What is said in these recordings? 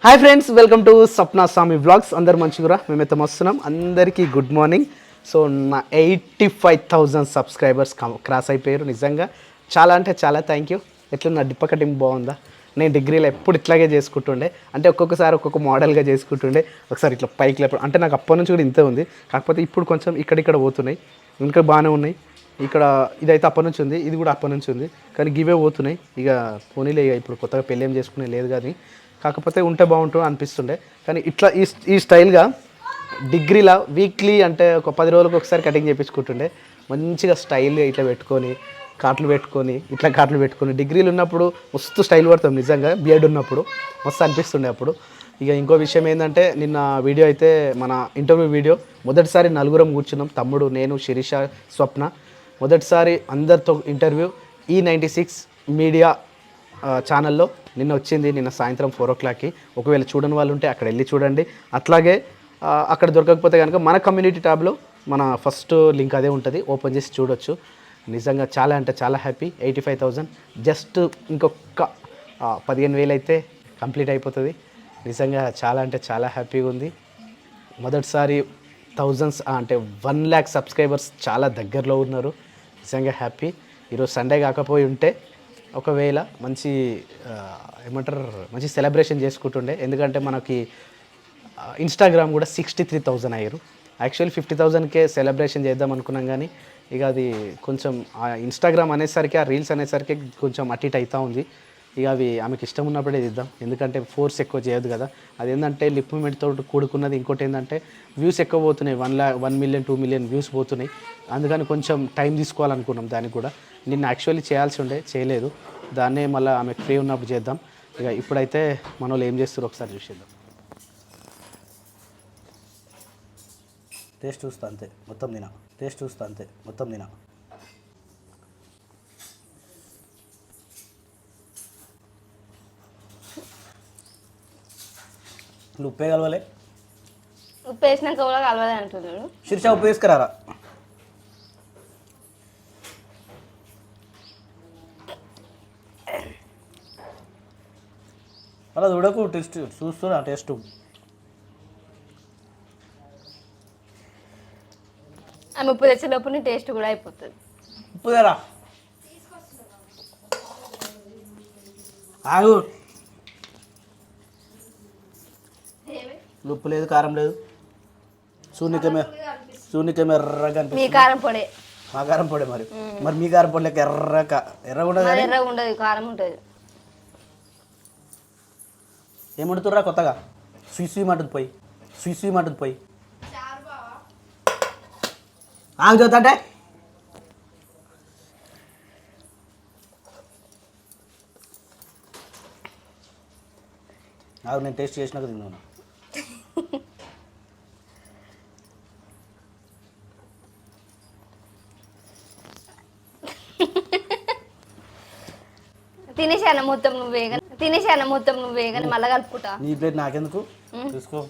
Hi friends, welcome to Swapna Swami vlogs. అందరు మంచిగా మేమైతే వస్తున్నాం. అందరికీ గుడ్ మార్నింగ్. సో నా 85,000 సబ్స్క్రైబర్స్ క్రాస్ అయిపోయారు. నిజంగా చాలా అంటే చాలా థ్యాంక్ యూ. ఎట్లా నా డిప్ప కటింగ్ బాగుందా? నేను డిగ్రీలో ఎప్పుడు ఇట్లాగే చేసుకుంటుండే, అంటే ఒక్కొక్కసారి ఒక్కొక్క మోడల్గా చేసుకుంటుండే. ఒకసారి ఇట్లా పైకి లేపడం అంటే నాకు అప్పటి నుంచి కూడా ఇంతే ఉంది. కాకపోతే ఇప్పుడు కొంచెం ఇక్కడిక్కడ పోతున్నాయి, ఇంకా బాగానే ఉన్నాయి. ఇక్కడ ఇదైతే అప్పటి నుంచి ఉంది, ఇది కూడా అప్పటి నుంచి ఉంది. కానీ గివే పోతున్నాయి. ఇక పోనీలే, ఇక ఇప్పుడు కొత్తగా పెళ్ళి ఏం చేసుకునే లేదు. కానీ కాకపోతే ఉంటే బాగుంటుంది అనిపిస్తుండే. కానీ ఇట్లా ఈ స్టైల్గా డిగ్రీలా వీక్లీ అంటే ఒక 10 రోజులకు ఒకసారి కటింగ్ చేయించుకుంటుండే. మంచిగా స్టైల్గా ఇట్లా పెట్టుకొని కాట్లు పెట్టుకొని డిగ్రీలు ఉన్నప్పుడు మస్తు స్టైల్ పడతాం నిజంగా. బియర్డ్ ఉన్నప్పుడు మస్తు అనిపిస్తుండే అప్పుడు. ఇక ఇంకో విషయం ఏంటంటే, నిన్న వీడియో అయితే మన ఇంటర్వ్యూ వీడియో మొదటిసారి నలుగురం కూర్చున్నాం. తమ్ముడు, నేను, శిరీష, స్వప్న. మొదటిసారి అందరితో ఇంటర్వ్యూ E96 మీడియా ఛానల్లో నిన్న వచ్చింది. నిన్న సాయంత్రం 4 o'clockకి. ఒకవేళ చూడని వాళ్ళు ఉంటే అక్కడ వెళ్ళి చూడండి. అట్లాగే అక్కడ దొరకకపోతే కనుక మన కమ్యూనిటీ ట్యాబ్లో మన ఫస్ట్ లింక్ అదే ఉంటుంది, ఓపెన్ చేసి చూడొచ్చు. నిజంగా చాలా అంటే చాలా హ్యాపీ. 85,000 జస్ట్ ఇంకొక 15,000 అయితే కంప్లీట్ అయిపోతుంది. నిజంగా చాలా అంటే చాలా హ్యాపీగా ఉంది. మొదటిసారి థౌజండ్స్ అంటే 1 lakh సబ్స్క్రైబర్స్ చాలా దగ్గరలో ఉన్నారు. నిజంగా హ్యాపీ. ఈరోజు సండే కాకపోయి ఉంటే ఒకవేళ మంచి ఏమంటారు మంచి సెలబ్రేషన్ చేసుకుంటుండే. ఎందుకంటే మనకి ఇన్స్టాగ్రామ్ కూడా 63,000 అయ్యారు. యాక్చువల్లీ 50,000కే సెలబ్రేషన్ చేద్దాం అనుకున్నాం. కానీ ఇక అది కొంచెం ఆ ఇన్స్టాగ్రామ్ అనేసరికి, ఆ రీల్స్ అనేసరికి కొంచెం అటు ఇటు అవుతూ ఉంది. ఇక అవి ఆమెకి ఇష్టం ఉన్నప్పుడే ఇద్దాం, ఎందుకంటే ఫోర్స్ ఎక్కువ చేయదు కదా. అదేంటంటే లిప్ మూమెంట్తో కూడుకున్నది. ఇంకోటి ఏంటంటే వ్యూస్ ఎక్కువ పోతున్నాయి, 1 million 2 million వ్యూస్ పోతున్నాయి. అందుకని కొంచెం టైం తీసుకోవాలనుకున్నాం. దానికి కూడా నిన్న యాక్చువల్లీ చేయాల్సి ఉండే, చేయలేదు. దాన్నే మళ్ళీ ఆమెకు ఫ్రీ ఉన్నప్పుడు చేద్దాం. ఇక ఇప్పుడైతే మన వాళ్ళు ఏం చేస్తారో ఒకసారి చూసేద్దాం. టేస్ట్ చూస్తా అంతే, మొత్తం తినా. నువ్వు ఉప్పే కలవాలి. ఉప్పు వేసినాక కూడా కలవాలి అంటున్నాడు. శిరీష ఉప్పు వేసుకురారా. అలా చూడకు, టేస్ట్ చూస్తున్నా. టేస్ట్ ఆమె ఉప్పు తెచ్చేలోపు టేస్ట్ కూడా అయిపోతుంది. ఉప్పు తెరా. ఆగు. ఉప్పు లేదు, కారం లేదు. సూనికేమో ఎర్రగా మీ కారం పొడి, మా కారం పొడి. మరి మీ కారం పొడి లెక్క ఎర్రగా ఉండదు, కారం ఉంటుంది. ఏమంటుర్రా కొత్తగా? స్వీ మంటుంది పోయి ఆగు చదువుతాంటే. ఆగు, నేను టేస్ట్ చేసినాక తిన్నాను. తినేసాను మొత్తం నువ్వే కానీ మళ్ళీ కలుపుకుంటా. నీ ప్లేట్ నాకెందుకు? తీసుకో.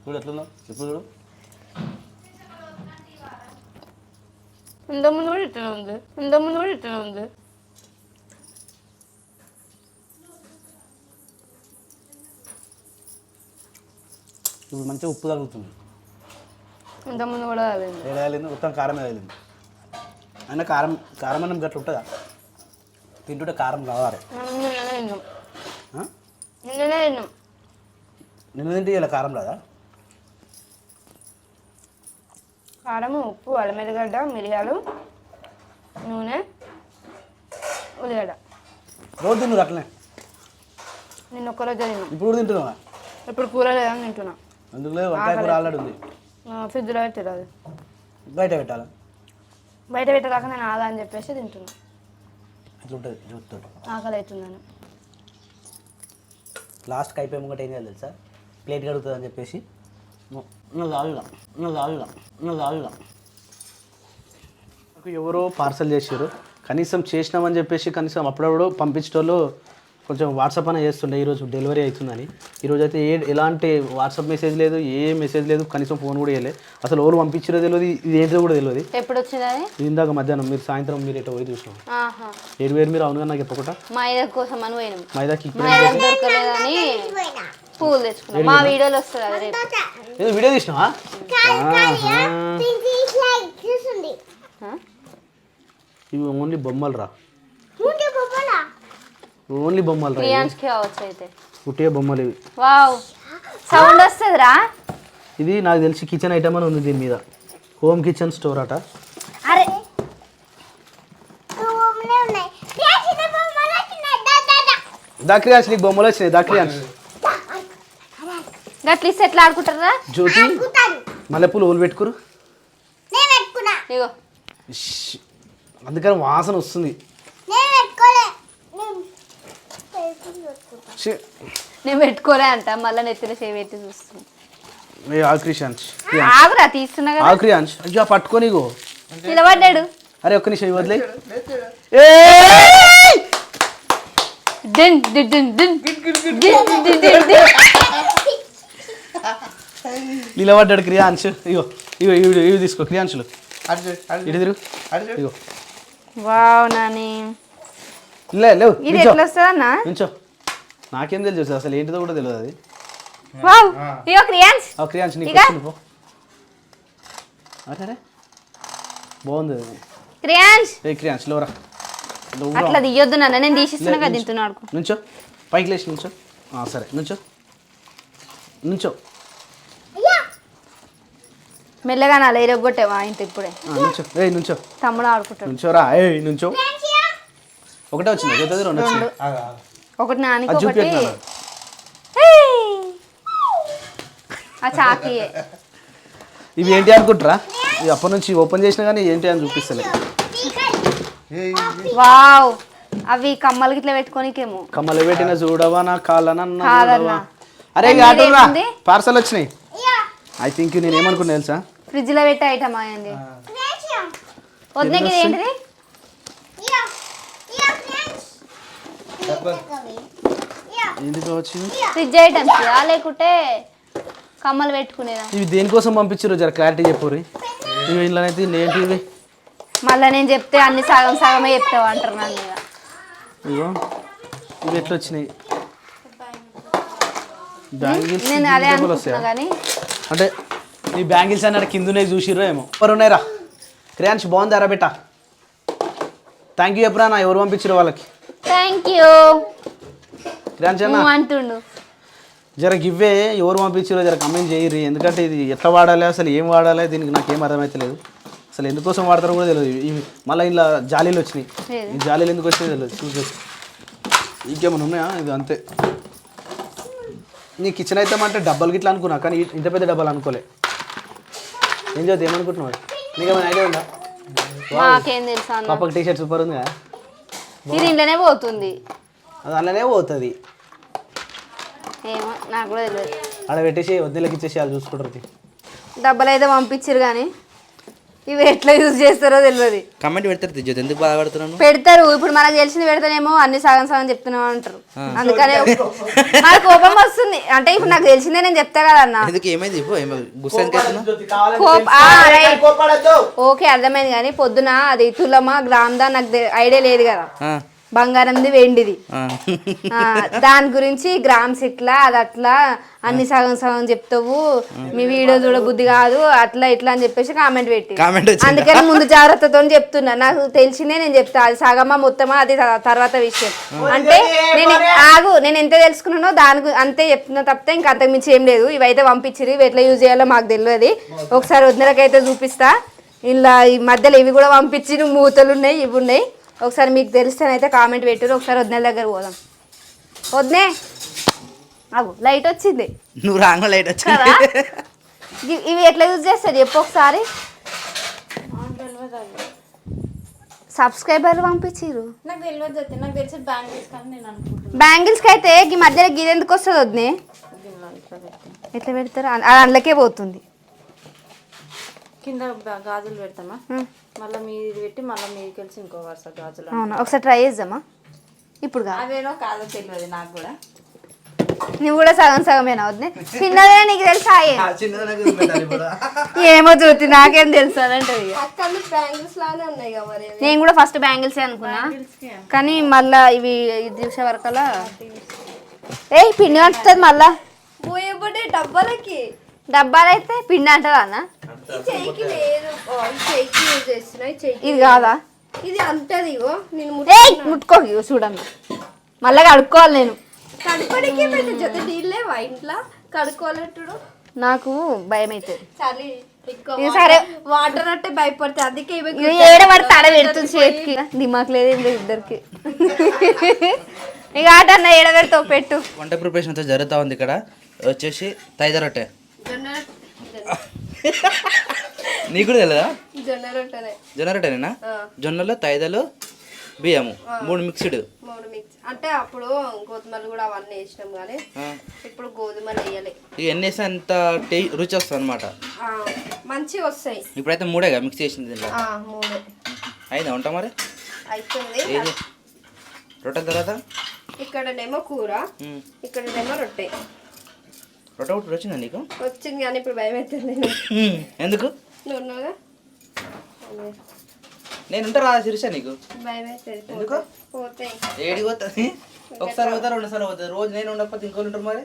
చూడు ఎట్లుందో ఇప్పుడు. చూడు, ఇంతకుముందు కూడా ఇట్లా ఉంది. ఇప్పుడు మంచిగా ఉప్పు తగ్గుతుంది. ఇంతకుముందు కూడా ఏడాలింది, మొత్తం కారం వేయాలింది. అయినా కారం అన్నం గట్ల ఉంటుందా? తింటుంటే కారం కావాలి. నిన్న తింటే ఇలా కారం రాదా? కారం, ఉప్పు, అల్లం ఎల్లిగడ్డ, మిరియాలు, నూనె, ఉల్లిగడ్డ. రోజు తిన్ను అట్లనే. నిన్న ఒక్కరోజు తిన్నాను. ఇప్పుడు కూడా తింటున్నావా? ఇప్పుడు కూర లేదని తింటున్నా. అందుకు లేదు, వంకాయ కూర ఆల్రెడీ ఉంది. ఫ్రిడ్జ్లో పెట్టిరాదు, బయట పెట్టాలా? బయట పెట్టరాక నేను ఆదా అని చెప్పేసి తింటున్నా. ఇట్లుంటుంది చూస్తాడు. ఆకలి అవుతుందని. లాస్ట్కి అయిపోయి ముంగట ఏం చేయాలి తెలుసా? ప్లేట్ కడుగుతుంది అని చెప్పేసి నాకు ఎవరో పార్సల్ చేసారు. కనీసం చేసినామని చెప్పేసి కనీసం అప్పుడప్పుడు పంపించేటోళ్ళు కొంచెం వాట్సాప్ అనే చేస్తుండే. ఈరోజు డెలివరీ అవుతుందని. ఈరోజు అయితే ఎలాంటి వాట్సాప్ మెసేజ్ లేదు, ఏ మెసేజ్ లేదు, కనీసం ఫోన్ కూడా చేయలేదు. అసలు ఎవరు పంపించారో తెలియదు, ఇది ఏంటో కూడా తెలియదు. ఎప్పుడు వచ్చింది? ఇందాక మధ్యాహ్నం. మీరు సాయంత్రం మీరు ఎటో పోయి చూసినాం. ఏడు వేరు మీరు అవునుగా నాకు చెప్పకుండా మైదా కోసం అని పోయినాం. మైదాకి దొరకలేదని పువ్వులు తెచ్చుకున్నాం మా వీడియోలో వస్తుంది అది రేపు ఏదో వీడియో తీసినావా ఇవి ఓన్లీ బొమ్మలు రా ఓన్లీ బొమ్మలు రా ప్రియాంష్కి కావచ్చు అయితే పుట్టే బొమ్మలు ఇవి వావ్ సౌండ్ వస్తుందిరా ఇది నాకు తెలిసి కిచెన్ ఐటమ్ అని ఉంది దీని మీద హోమ్ కిచెన్ స్టోర్ అట అరే దాక్రియాన్స్ నీకు బొమ్మలు వచ్చినాయి దాక్రియాన్స్ గట్ల ఇస్తే ఎట్లా ఆడుకుంటారా జ్యోతి మల్లెపూలు ఓలు పెట్టుకురు ఇగో అందుకని వాసన వస్తుంది ఛీ. నేను పెట్టుకోలే అంట మళ్ళీ నెత్తిన చేయి పెట్టి చూస్తుంది ఏ ఆక్రియాన్స్ ఆగురా తీస్తున్నా కదా ఆక్రియాన్స్ అయ్యో పట్టుకొని ఇగో నిలబడ్డాడు అరే ఒక్క నిమిషం వదిలే DIN DIN DIN DIN DIN DIN DIN DIN. నిలబడ్డాడు క్రియాన్స్ ఇగో ఇగో ఇవి ఇవి తీసుకో క్రియాన్సులు ఇటు తిరుగు ఇగో వావ్ నాని లేవు ఇది ఎట్లా వస్తుంది అన్న నుంచో నాకేం తెలుసు అసలు ఏంటిదో కూడా తెలియదు అది వావ్ ఇగో క్రియాన్స్ క్రియాన్స్ నీకు ఇక? వచ్చింది పో అరే బాగుంది అది. క్రియాన్స్ ఏ క్రియాన్స్ లోరా అట్లా తీయొద్దు నాన్న నేను తీసిస్తున్నా కదా తింటున్నాడు నుంచో పైకి లేచి నుంచో సరే నుంచో నుంచో మెల్లగా నా లేరగొట్టేవా ఇంత ఇప్పుడే నుంచో ఏ నుంచో తమ్ముడు ఆడుకుంటాడు నుంచోరా ఏ నుంచో ఒకటే వచ్చింది జొత్తది రెండు వచ్చింది ఒకటి నానికి అది ఒకటి చూపెట్టినా ఏయ్! ఆ చాకీయే ఇవి ఏంటి అనుకుంటారా ఇవి అప్పటి నుంచి ఓపెన్ చేసినా కానీ ఏంటి అని చూపిస్తలే వావ్ అవి కమ్మలు గిట్ల పెట్టుకోనికేమో కమ్మలు పెట్టిన చూడవా నా కాళ్ళనన్నా కాదన్నా. అరే దాని మీద ఆటోరా ఏముంది? పార్సల్ వచ్చినాయి ఐ థింక్ నేను ఏమనుకున్నా తెలుసా ఫ్రిడ్జ్ లో పెట్టే ఐటమ్ అయింది వద్దుకి ఏంటిది ఏంటి కావచ్చు ఫ్రిడ్జ్ ఐటమ్స్ లేకుంటే కమ్మలు పెట్టుకునేదా ఇవి దేనికోసం పంపించారు జర క్లారిటీ చెప్పుర్రి ఇవి ఇంట్లో అయితే ఏంటి ఇవి మళ్ళీ నేను చెప్తే అన్ని సగం సగమే చెప్తావు అంటారు నా మీద ఇగో ఇవి ఎట్లా వచ్చినాయి బ్యాంగిల్స్ నేను అదే డబ్బులు అనుకుంటున్నా వస్తాయా కానీ అంటే ఈ బ్యాంగిల్స్ అన్నాడు కింద ఉన్నాయి చూసిర్రో ఏమో ఎవరు ఉన్నాయిరా క్రియాన్స్ బాగుంది బిడ్డ థ్యాంక్ యూ చెప్పురా నా ఎవరు పంపించారు వాళ్ళకి థ్యాంక్ యూ క్రియాన్స్ అన్న అంటుండు జర గివ్వే ఎవరు పంపించారో జర కమెంట్ చేయరు ఎందుకంటే ఇది ఎట్లా వాడాలి అసలు ఏం వాడాలి దీనికి నాకేం అర్థమవుతలేదు అసలు ఎందుకోసం వాడతారో కూడా తెలియదు ఇవి మళ్ళీ ఇలా జాలీలు వచ్చినాయి ఈ జాలీలు ఎందుకు వచ్చినాయి తెలియదు చూసి ఇంకేమైనా ఉన్నాయా ఇది అంతే నీ కిచెన్ అయితే అంటే డబ్బాలు గిట్లా అనుకున్నా కానీ ఇంత పెద్ద డబ్బాలు అనుకోలే ఏం చదువు ఏమనుకుంటున్నావు నీకేమైనా ఐడియా ఉందా మాకేం తెలుసా అన్న పాపకి టీ షర్ట్ సూపర్ ఉందా ఇది ఇంట్లోనే పోతుంది అది అలానే పోతుంది ఏమో నాకు కూడా తెలియదు ఆడ పెట్టేసి వద్దీలకి ఇచ్చేసి వాళ్ళు చూసుకుంటారు డబ్బులు అయితే పంపించారు కానీ ఇవి ఎట్లా యూజ్ చేస్తారో తెలియదు కమెంట్ పెడతారు జ్యోతి ఎందుకు బాధపడుతున్నాను పెడతారు ఇప్పుడు మనకు తెలిసింది పెడతానేమో అన్ని సగం సగం చెప్తున్నావు అంటారు అందుకనే నాకు కోపం వస్తుంది అంటే ఇప్పుడు నాకు తెలిసిందే నేను చెప్తా కదా అన్న ఎందుకు ఏమైంది ఇప్పుడు గుస్సా ఎందుకు అవుతున్నావు? ఓకే అర్థమైంది కానీ పొద్దున అది తులమా గ్రామ్దా నాకు ఐడియా లేదు కదా ఆ, బంగారంది వెండిది ఆ. ఆ, దాని గురించి గ్రామ్స్ ఇట్లా అది అట్లా అన్ని సగం సగం చెప్తావు మీ వీడియో చూడ బుద్ధి కాదు అట్లా ఇట్లా అని చెప్పేసి కామెంట్ పెట్టి కామెంట్ వచ్చిందా? అందుకని ముందు జాగ్రత్తతో చెప్తున్నా నాకు తెలిసిందే నేను చెప్తా అది సగమా మొత్తమా అది తర్వాత విషయం అంటే నేను ఎంత తెలుసుకున్నానో అంతే చెప్తున్నా తప్పితే ఇంకా అంతకుమించి ఏం లేదు ఇవైతే పంపించిరు ఇవి ఎట్లా యూజ్ చేయాలో మాకు తెలియదు ఒకసారి వదినకైతే చూపిస్తా ఇలా ఈ మధ్యలో ఇవి కూడా పంపించి మూతలు ఉన్నాయి ఇవి ఉన్నాయి ఒకసారి మీకు తెలిస్తేనైతే కామెంట్ పెట్టారు ఒకసారి వదిన దగ్గర పోదాం వదినే అవు లైట్ వచ్చింది నువ్వు రాంగ లైట్ వచ్చింది కదా ఇవి ఎట్లా యూజ్ చేస్తారు చెప్పు ఒకసారి సబ్స్క్రైబర్లు పంపించారు నాకు తెలియదు నాకు తెలిసి బ్యాంగిల్స్ కానీ నేను అనుకుంటున్నాను బ్యాంగిల్స్కి అయితే ఈ మధ్యలో గిది ఎందుకు వస్తుంది వదినే ఎట్లా పెడతారు అది అందులోకే పోతుంది కింద గాజులు పెడతామా మళ్ళీ మీది పెట్టి మళ్ళీ మీదికి వెళ్ళి ఇంకో వరుస గాజులు అవునా ఒకసారి ట్రై చేద్దామా ఇప్పుడు కాదు అవేనో కాదో తెలియదు నాకు కూడా నువ్వు కూడా సగం సగమేనా వద్దే చిన్నదే నీకు తెలుసా ఏమో చూతి నాకేం తెలుసు అని అంటది నేను కూడా ఫస్ట్ బ్యాంగిల్సే అనుకున్నా కానీ మళ్ళా ఇవి ఇది చూసే వరకల్లా పిండి వంచుతుంది మళ్ళా ఇప్పుడే డబ్బాలకి డబ్బాలైతే పిండి అంటారా అన్న? చెయ్యికి లేదు ఈ చెయ్యికి యూజ్ చేస్తున్నా ఈ చెయ్యికి ఇది కాదా? ఇది అంటది ఇగో నేను ఏయ్ ముట్టుకో ఇగో చూడన్న. మళ్ళా కడుక్కోవాలి నేను. కడుకోడికి పెద్ద జత నీళ్ళేవా ఇంట్లో కడుక్కోవాలంటుడు నాకు భయం అవుతుంది. చలి ఇది సరే. వాటర్ అంటే భయపడితే అందుకే ఇవి ఏడ పడితే ఆడ పెడుతుంది చేతికి. దిమాక్ లేదు ఏం లేదు ఇద్దరికి. ఇక ఆట అన్న ఏడ పెడతావు పెట్టు. వంట ప్రిపరేషన్ అంతా జరుగుతూ ఉంది. ఇక్కడ వచ్చేసి తైద రొట్టె. నీకు కూడా తెలియదా? జొన్న రొట్టెనే జొన్న రొట్టెనేనా? జొన్నలు తైదలు బియ్యము 3 మిక్స్డ్. 3 మిక్స్ అంటే అప్పుడు గోధుమలు కూడా అవన్నీ వేసినాం కానీ ఇప్పుడు గోధుమలు వేయాలి. ఇక ఎన్ని వేస్తే అంత రుచి వస్తుంది అనమాట. మంచిగా వస్తాయి. ఇప్పుడైతే 3 మిక్స్ చేసింది దీంట్లో. 3 అయిందా వంట మరి? అవుతుంది. ఏది రొట్టె తర్వాత ఇక్కడనేమో కూర, ఇక్కడనేమో రొట్టె. రొట్టె ఒకటి వచ్చిందా నీకు? వచ్చింది కానీ ఇప్పుడు భయం అవుతుంది. ఎందుకు? నువ్వు ఉన్నావుగా నేను ఉంటా రా శిరీష నీకు? భయం అవుతుంది. ఎందుకు? పోతాయి. ఏడికి పోతుంది? ఒకసారి పోతా 2 సార్లు పోతుంది. రోజు నేను ఉండకపోతే ఇంకోళ్ళు ఉంటారు మరి.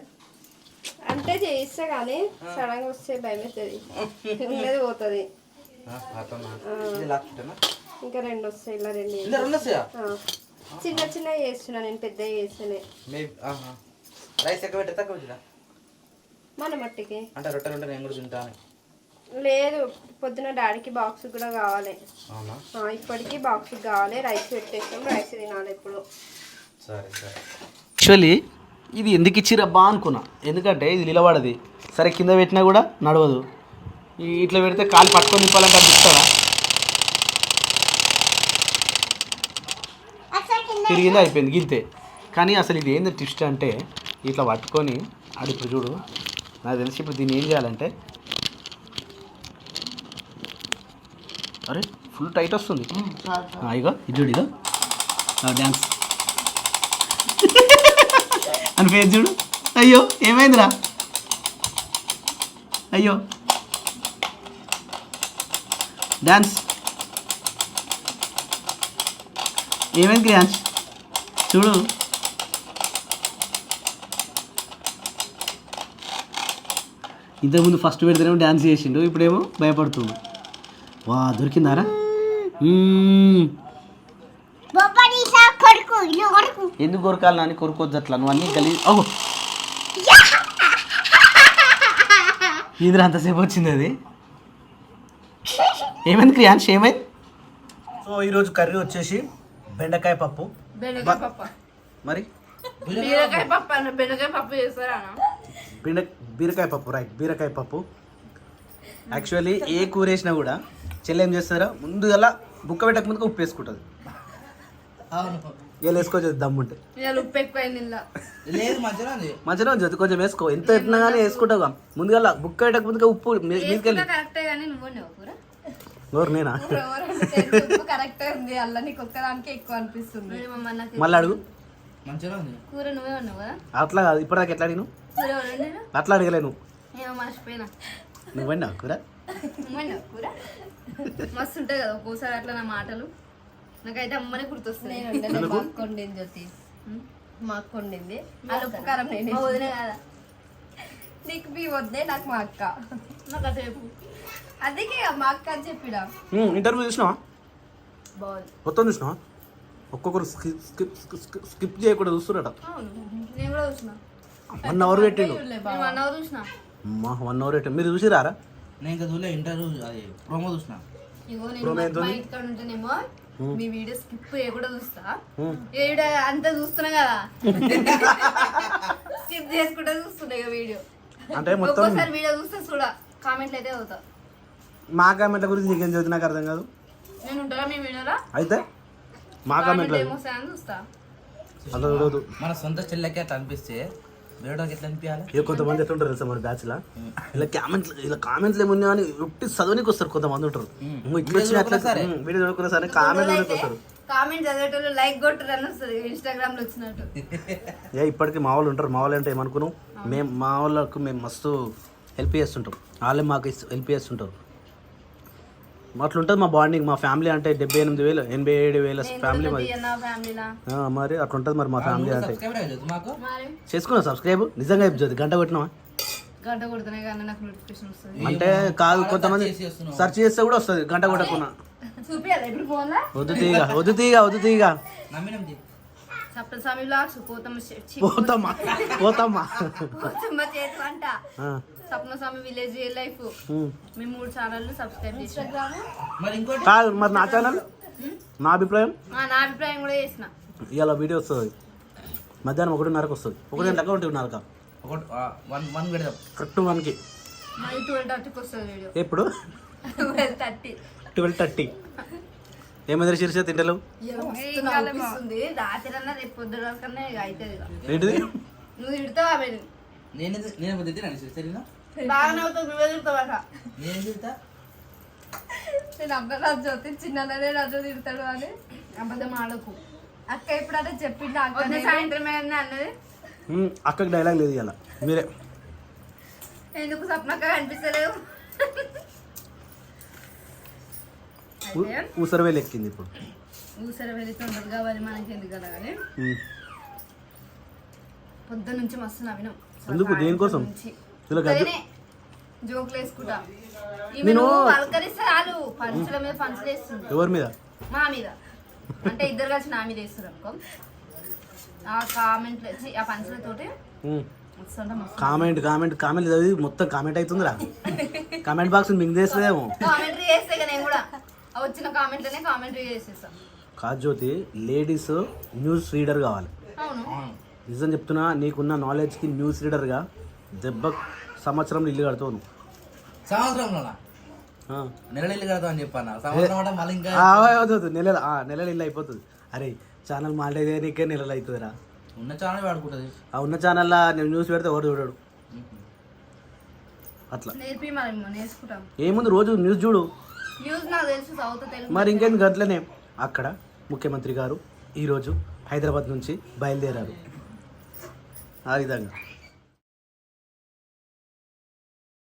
అంటే చేయిస్తా కానీ సడన్గా వస్తే భయం అవుతుంది. ఉన్నది పోతుంది. ఇంకా 2 వస్తాయి. ఇలా 2 చిన్న చిన్న చేస్తున్నా నేను, పెద్ద చేస్తేనే. రైస్ ఎక్కువ పెట్టే తక్కువ పెట్టినా మన మట్టికి అంటే రొట్టెలు ఉంటే నేను కూడా తింటాను. లేదు పొద్దున డాడీకి బాక్స్ కూడా కావాలి. ఇప్పటికి బాక్స్ కావాలి. రైస్ పెట్టేస్తాం, రైస్ తినాలి ఇప్పుడు. సరే సరే. యాక్చువల్లీ ఇది ఎందుకు ఇచ్చిరబ్బా అనుకున్నా, ఎందుకంటే ఇది నిలబడది. సరే కింద పెట్టినా కూడా నడవదు. ఇట్లా పెడితే కాలు పట్టుకొని నింపాలంటే అనిపిస్తారా? తిరిగింది అయిపోయింది గింతే. కానీ అసలు ఇది ఏంది ట్విస్ట్ అంటే ఇట్లా పట్టుకొని అది ఇప్పుడు చూడు, నాకు తెలిసి ఇప్పుడు దీన్ని ఏం చేయాలంటే, అరే ఫుల్ టైట్ వస్తుంది. ఇగో ఇది చూడు, ఇదో డ్యాన్స్ అని పేరు చూడు. అయ్యో ఏమైందిరా, అయ్యో డ్యాన్స్ ఏమైంది డ్యాన్స్ చూడు. ఇంతకుముందు ఫస్ట్ పెడితేనేమో డ్యాన్స్ చేసిండు, ఇప్పుడేమో భయపడుతుండు. వా దొరికిందారా? ఎందుకు కొరకాలి నాని? కొరుకోవద్దు అట్లా, నువ్వు అన్నీ గలీ. ఓహో ఈదురు అంతసేపు వచ్చింది అది. ఏమైంది క్రియాన్స్, ఏమైంది? సో ఈరోజు కర్రీ వచ్చేసి బెండకాయ పప్పు. మరి బీరకాయ పప్పు అన్న, బెండకాయ పప్పు చేస్తారా? బీరకాయ పప్పు, రైట్, బీరకాయ పప్పు. యాక్చువల్లీ ఏ కూర వేసినా కూడా చెల్లి ఏం చేస్తారా, ముందుగా బుక్క పెట్టక ముందుగా ఉప్పు వేసుకుంటుంది. ఇలా వేసుకోవచ్చు దమ్ముంటే. ఉప్పు ఎక్కువైంది లేదు మంచిగా మంచిగా ఉంది, కొంచెం వేసుకో. ఎంత పెట్టినా కానీ వేసుకుంటావు ముందుగా బుక్క పెట్టక ముందుగా ఉప్పు మీదకెళ్ళి. కరెక్టే కానీ నువ్వు కూర ఎవరు నేనా? కరెక్ట్ ఉంది. అల్ల నీకు ఒక్కదానికి ఎక్కువ అనిపిస్తుంది. మళ్ళీ అడుగు. మంచిగా ఉంది కూర నువ్వే ఉన్నావు కదా? అట్లా కాదు, ఇప్పటిదాకా ఎట్లా అడిగిను? అట్లా అడగలేను. ఏమో మర్చిపోయినా. నువ్వండి కూర కూర మస్తు ఉంటుంది కదా ఒక్కోసారి అట్లా నా మాటలు. నాకైతే అమ్మనే గుర్తొస్తుంది. మా అక్క వండింది జ్యోతి, మా అక్క వండింది. అది ఉప్పు కారం నేను వదిలే కదా. నీకు మీ వద్దే, నాకు మా అక్క. నాకు అసేపు అందుకే మా అక్క అని చెప్పినా. ఇంటర్వ్యూ చూసినావా? బాగుంది. మొత్తం చూసినావా? ఒక్కొక్కరు స్కిప్ చేయకుండా చూస్తున్నట. నేను కూడా చూసిన. 1 అవర్ పెట్టిండు. 1 అవర్ చూసిన. 1 అవర్ పెట్టిండు. మీరు చూసిరారా? నేను ఇంకా చూడలే, ఇంటర్వ్యూ అది ప్రోమో చూసిన. ఇగో నేను మా ఇంటికాడ ఉంటేనేమో మీ వీడియో స్కిప్ కూడా చూస్తా. వీడియో అంతా చూస్తున్నా కదా, స్కిప్ చేసుకుంటే చూస్తున్నా ఇక వీడియో. అంటే మొత్తం ఒక్కోసారి వీడియో చూస్తే చూడ కామెంట్లు అయితే అవుతా. మా కామెంట్ల గురించి నీకేం చదువు నాకు అర్థం కాదు. నేను ఉంటారా మీ వీడియోలో? అయితే మా కామెంట్లు ఏమొస్తాయని చూస్తా. అలా చూడదు. మన సొంత చెల్లెకి అట్లా అనిపిస్తే వేయడానికి ఎట్లా అనిపించాలి? ఇక కొంతమంది ఎట్లా ఉంటారు తెలుసా మన బ్యాచ్లా, ఇలా కామెంట్లు ఏమున్నా అని ఉట్టి చదవనికి వస్తారు. కొంతమంది ఉంటారు ఇట్లా వచ్చినట్లే వీడియో చూడకున్నా సరే కామెంట్ వస్తారు. కామెంట్ చదివేటోళ్ళు లైక్ కొట్టరు అని వస్తుంది ఇన్స్టాగ్రామ్ లో వచ్చినట్టు. ఇప్పటికీ మా వాళ్ళు ఉంటారు. మా వాళ్ళు అంటే ఏమనుకున్నాం, మా వాళ్ళకు మేము మస్తు హెల్ప్ చేస్తుంటాం, వాళ్ళే మాకు హెల్ప్ చేస్తుంటారు. అట్లుంటుంది మా బాండింగ్. మా ఫ్యామిలీ అంటే 78,000 87,000 ఫ్యామిలీ మరి. మరి అట్లుంటుంది మరి మా ఫ్యామిలీ అంటే. చేసుకున్నా సబ్స్క్రైబ్ నిజంగా చెప్తుంది. గంట కొట్టినావా? గంట కొడుతున్నాయి కానీ నాకు నోటిఫికేషన్ వస్తుంది. అంటే కాదు, కొంతమంది సెర్చ్ చేస్తే కూడా వస్తుంది గంట కొట్టకున్నా. చూపియాలి ఇప్పుడు ఫోన్లో. వద్దు తీగ నమ్మినం తీ. సప్తస్వామి వ్లాగ్స్ పోతమ్మ పోతమ్మా పోతమ్మ చేతి వంట ఆ, సప్నస్వామి విలేజ్ రియల్ లైఫ్ మేము 3 ఛానళ్ళు సబ్స్క్రైబ్ చేసాం. మరి ఇంకోటి కాదు మరి నా ఛానల్, నా అభిప్రాయం నా అభిప్రాయం కూడా చేసిన. ఇవాళ వీడియో వస్తుంది మధ్యాహ్నం 1:30కి వస్తుంది. 1 గంటలకు 1:30 ఒకటి వన్ పెడదాం కరెక్ట్ 1కి. మళ్ళీ 12:30కి వస్తుంది వీడియో. ఎప్పుడు 12:30 12:30. ఏమైంది శీర్ష తింటలు అనిపిస్తుంది. రాత్రి అన్న రేపు పొద్దున కన్నా ఇక అవుతుంది ఇక. ఏంటిది? నువ్వు తిడతావా మీరు? నేను తిట్టినా సరేనా? బాగా నవ్వుతావు, నువ్వే తిడతావా? నేను తిడతా. నేను అబ్బా రాజు అవుతుంది చిన్ననే రాజు తిడతాడు అని అబద్ధం ఆడకు. అక్క ఎప్పుడంటే చెప్పిండు అక్క సాయంత్రం ఏమన్నా అన్నది. అక్కకి డైలాగ్ లేదు ఇవాళ, మీరే. ఎందుకు స్వప్నక్క కనిపిస్తలేవు? ఊసరవేలు ఎక్కింది ఇప్పుడు. ఊసర వెళ్తుంటది కావాలి మనకి ఎందుకు కదా కానీ పొద్దు నుంచి మస్తు నవ్వినాం. ఎందుకు? దేనికోసం? ఇలా గజ్జ- జోకులు వేసుకుంటా. నేను పలకరిస్తే రాలు పంచుల మీద పంచులు వేస్తుంది. ఎవరి మీద? మా మీద అంటే ఇద్దరు కలిసి నా మీద వేస్తారు అనుకో. ఆ కామెంట్లు వచ్చి ఆ పంచులతోటి వస్తుంటా మస్తు. కామెంట్ చదివి మొత్తం కామెంట్ అవుతుందిరా. కామెంట్ బాక్స్ మీకు చేస్తుందేమో. కామెంటరీ చేస్తే ఇక నేను కూడా ఆ వచ్చిన కామెంట్లనే కామెంటరీ చేసేస్తాను. కాదు జ్యోతి, లేడీస్ న్యూస్ రీడర్ కావాలి. అవును, నిజం చెప్తున్నా, నీకున్న నాలెడ్జ్కి న్యూస్ రీడర్గా దెబ్బ సంవత్సరం ఇల్లు కడతావు నువ్వు. సంవత్సరంలో ఆ. నెలలు ఇల్లు కడతావు అని చెప్పాను. సంవత్సరం అంటే మళ్ళీ ఇంకా అవుతుంది, నెలలు ఇల్లు అయిపోతుంది. అరే ఛానల్ మాల్టైజ్ అయ్యానికే నెలలు అవుతుందిరా. ఉన్న ఛానల్ వాడుకుంటుంది. ఆ ఉన్న ఛానల్లో నేను న్యూస్ పెడితే ఎవరు చూడడు. అట్లా నేర్పి మరి నేర్చుకుంటాం. ఏముంది, రోజు న్యూస్ చూడు. న్యూస్ నాకు తెలుసు, సౌత్ తెలుగు. మరి ఇంకేంది గట్లనే. అక్కడ ముఖ్యమంత్రి గారు ఈరోజు హైదరాబాద్ నుంచి బయలుదేరారు. ఆ విధంగా